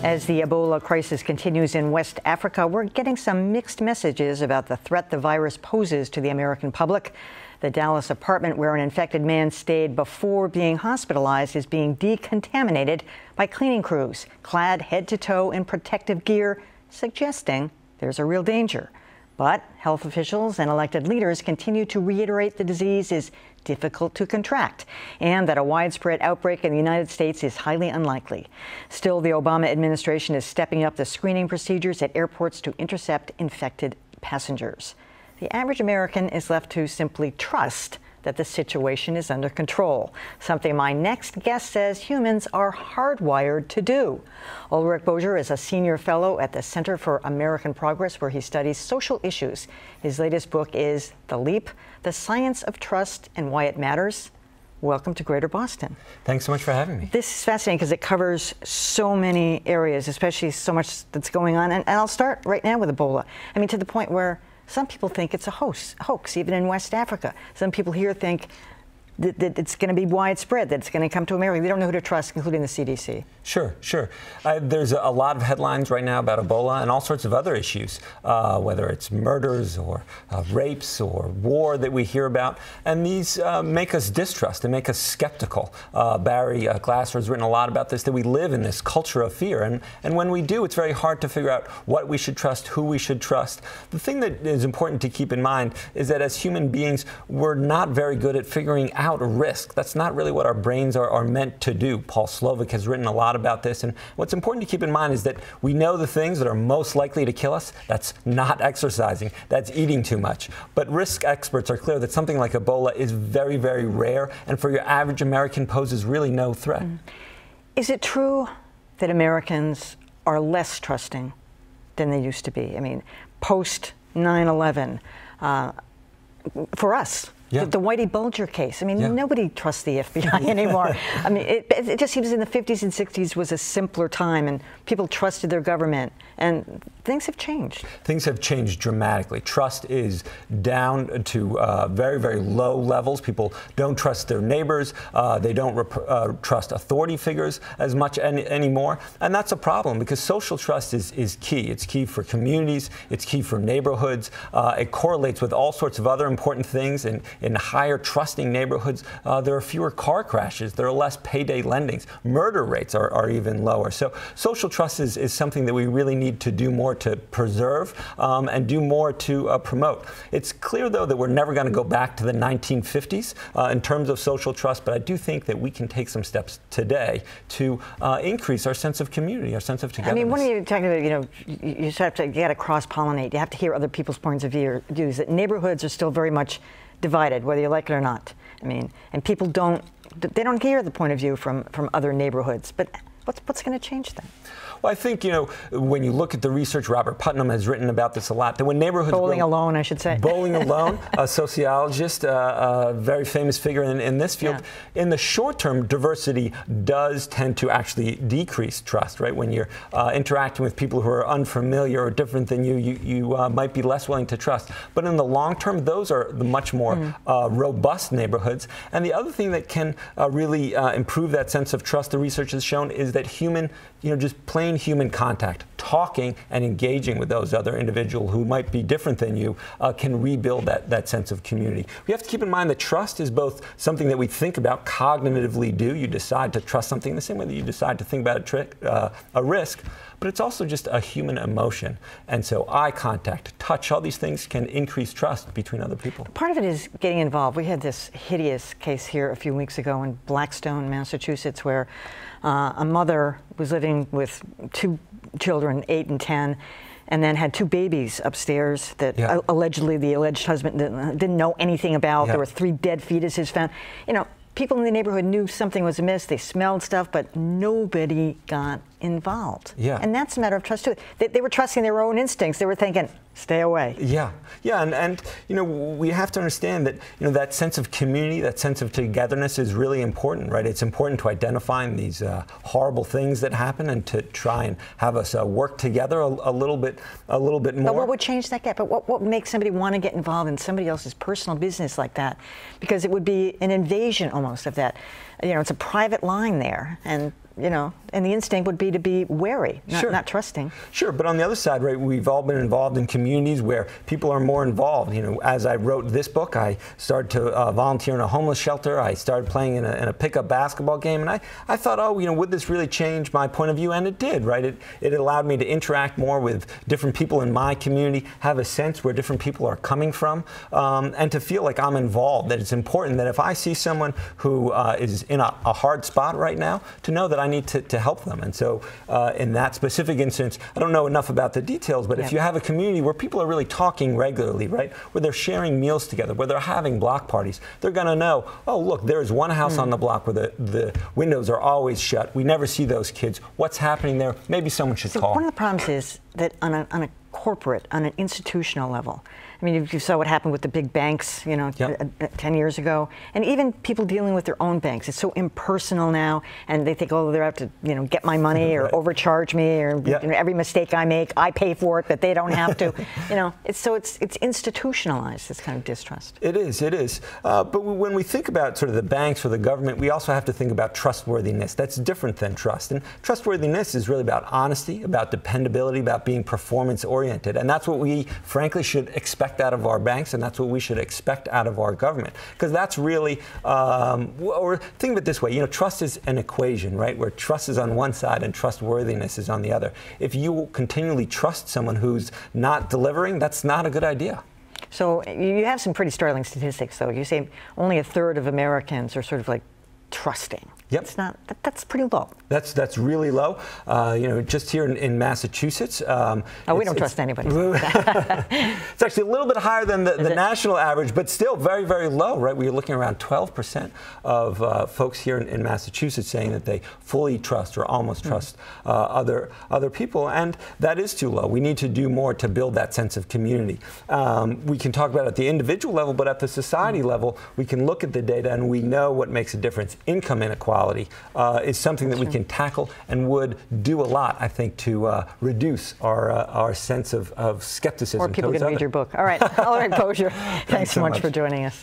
As the Ebola crisis continues in West Africa, we're getting some mixed messages about the threat the virus poses to the American public. The Dallas apartment where an infected man stayed before being hospitalized is being decontaminated by cleaning crews, clad head to toe in protective gear, suggesting there's a real danger. But health officials and elected leaders continue to reiterate the disease is difficult to contract and that a widespread outbreak in the United States is highly unlikely. Still, the Obama administration is stepping up the screening procedures at airports to intercept infected passengers. The average American is left to simply trust that the situation is under control, something my next guest says humans are hardwired to do. Ulrich Boser is a senior fellow at the Center for American Progress, where he studies social issues. His latest book is The Leap: The Science of Trust and Why It Matters. Welcome to Greater Boston. Thanks so much for having me. This is fascinating because it covers so many areas, especially so much that's going on. And I'll start right now with Ebola. I mean, to the point where some people think it's a hoax, even in West Africa. Some people here think that it's going to be widespread, that it's going to come to America. They don't know who to trust, including the CDC. Sure. There's a lot of headlines right now about Ebola and all sorts of other issues, whether it's murders or rapes or war that we hear about. And these make us distrust and make us skeptical. Barry Glasser has written a lot about this, that we live in this culture of fear. And when we do, it's very hard to figure out what we should trust, who we should trust. The thing that is important to keep in mind is that as human beings, we're not very good at figuring out a risk. That's not really what our brains are meant to do. Paul Slovic has written a lot about this, and what's important to keep in mind is that we know the things that are most likely to kill us. That's not exercising, that's eating too much. But risk experts are clear that something like Ebola is very, very rare, and for your average American poses really no threat. Is it true that Americans are less trusting than they used to be? I mean, post 9/11, for us, yeah. The Whitey Bulger case. I mean, nobody trusts the FBI anymore. I mean, it just seems in the 50s and 60s was a simpler time, and people trusted their government, and things have changed. Things have changed dramatically. Trust is down to very, very low levels. People don't trust their neighbors. They don't trust authority figures as much anymore, and that's a problem because social trust is key. It's key for communities. It's key for neighborhoods. It correlates with all sorts of other important things. In higher trusting neighborhoods, there are fewer car crashes, there are less payday lendings, murder rates are even lower. So social trust is something that we really need to do more to preserve and do more to promote. It's clear, though, that we're never going to go back to the 1950s in terms of social trust, but I do think that we can take some steps today to increase our sense of community, our sense of togetherness. I mean, when you're talking about, you just have to cross-pollinate, you have to hear other people's points of views, that neighborhoods are still very much divided, whether you like it or not. I mean, and people don't hear the point of view from other neighborhoods. But what's going to change that? Well, I think, when you look at the research, Robert Putnam has written about this a lot, that when neighborhoods Bowling alone, I should say. Bowling alone, a sociologist, a very famous figure in this field. Yeah. In the short term, diversity does tend to actually decrease trust, right? When you're interacting with people who are unfamiliar or different than you might be less willing to trust. But in the long term, those are the much more robust neighborhoods. And the other thing that can really improve that sense of trust, the research has shown, is that just plain human contact, talking and engaging with those other individuals who might be different than you, can rebuild that sense of community. We have to keep in mind that trust is both something that we think about, cognitively do. You decide to trust something the same way that you decide to think about a risk, but it's also just a human emotion. And so eye contact, touch, all these things can increase trust between other people. Part of it is getting involved. We had this hideous case here a few weeks ago in Blackstone, Massachusetts, where a mother was living with two children, 8 and 10, and then had 2 babies upstairs that allegedly the alleged husband didn't know anything about. There were 3 dead fetuses found. People in the neighborhood knew something was amiss. They smelled stuff, but nobody got involved. And that's a matter of trust too. They were trusting their own instincts. They were thinking, stay away. And we have to understand that that sense of community, that sense of togetherness is really important, right? It's important to identify these horrible things that happen and to try and have us work together a little bit more. But what would change that gap? But what makes somebody want to get involved in somebody else's personal business like that? Because it would be an invasion almost of that. It's a private line there, and and the instinct would be to be wary, not trusting. Sure, but on the other side, right, we've all been involved in communities where people are more involved. As I wrote this book, I started to volunteer in a homeless shelter. I started playing in a pickup basketball game, and I thought, would this really change my point of view? And it did, right? It allowed me to interact more with different people in my community, have a sense where different people are coming from, and to feel like I'm involved, that it's important that if I see someone who is in a hard spot right now, to know that I need to help them. And so in that specific instance, I don't know enough about the details, but if you have a community where people are really talking regularly, right, where they're sharing meals together, where they're having block parties, they're going to know, oh, look, there's one house on the block where the windows are always shut. We never see those kids. What's happening there? Maybe someone should call. One of the problems is that on a corporate, on an institutional level, I mean, you saw what happened with the big banks, 10 years ago, and even people dealing with their own banks. It's so impersonal now, and they think, oh, they're out to, get my money or overcharge me, or every mistake I make, I pay for it, but they don't have to. It's institutionalized, this kind of distrust. It is. But when we think about sort of the banks or the government, we also have to think about trustworthiness. That's different than trust. And trustworthiness is really about honesty, about dependability, about being performance-oriented. And that's what we, frankly, should expect out of our banks, and that's what we should expect out of our government, because that's really, or think of it this way, trust is an equation, right, where trust is on one side and trustworthiness is on the other. If you continually trust someone who's not delivering, that's not a good idea. So you have some pretty startling statistics, though. You say only a third of Americans are sort of like trusting. Yep. It's not, that's pretty low. That's really low. Just here in Massachusetts. We don't trust anybody. It's actually a little bit higher than the national average, but still very, very low, right? We're looking around 12% of folks here in Massachusetts saying that they fully trust or almost trust other people, and that is too low. We need to do more to build that sense of community. We can talk about it at the individual level, but at the society level, we can look at the data and we know what makes a difference. Income inequality is something that we can tackle and would do a lot, I think, to reduce our sense of skepticism. Or people can read your book. All right, Ulrich Boser, thanks so much for joining us.